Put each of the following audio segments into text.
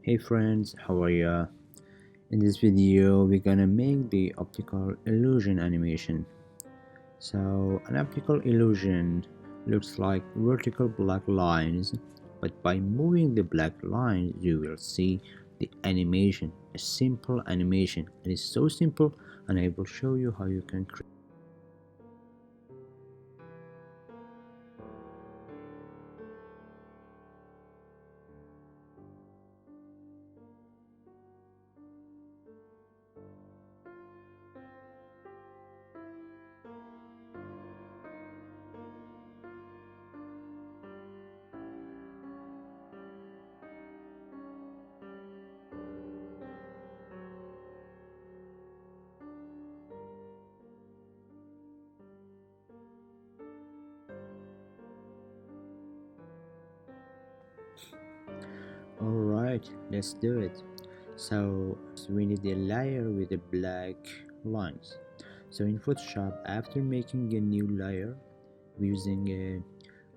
Hey friends, how are ya? In this video, we're gonna make the optical illusion animation. So, an optical illusion looks like vertical black lines, but by moving the black lines, you will see the animation, a simple animation. It is so simple, and I will show you how you can create. Alright, let's do it. So we need a layer with the black lines. So in Photoshop, after making a new layer, we're using a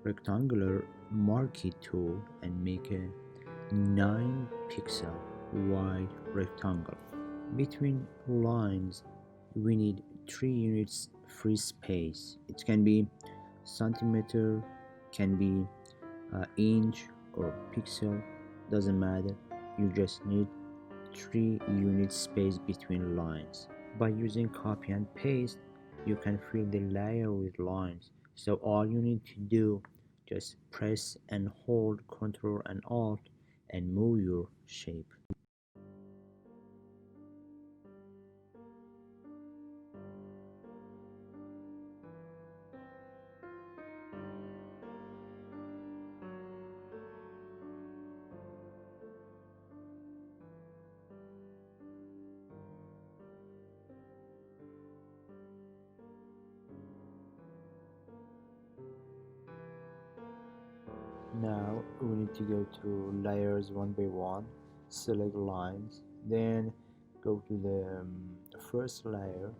rectangular marquee tool and make a 9 pixel wide rectangle. Between lines, we need 3 units free space. It can be centimeter, can be inch or pixel, doesn't matter. You just need 3 units space between lines. By using copy and paste, you can fill the layer with lines. So all you need to do, just press and hold Ctrl and Alt and move your shape. Now we need to go to layers one by one, select lines, then go to the first layer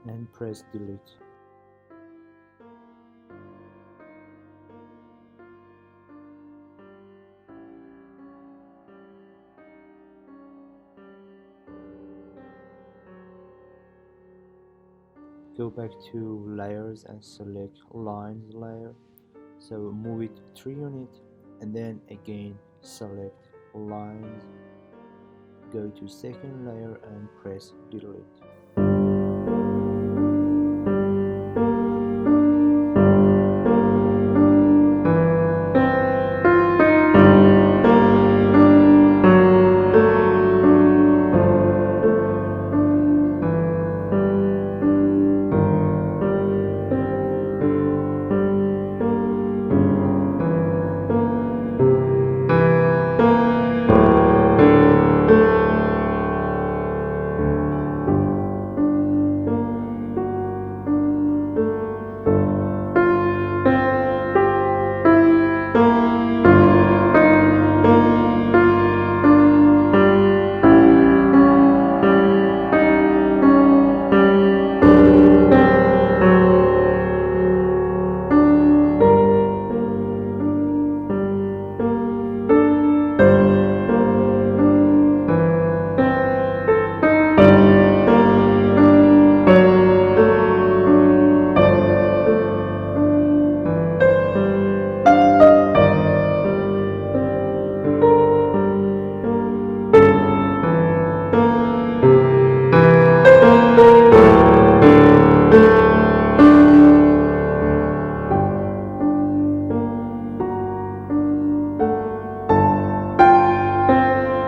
and press delete. Go back to layers and select lines layer. So move it 3 units and then again select lines, go to second layer and press delete.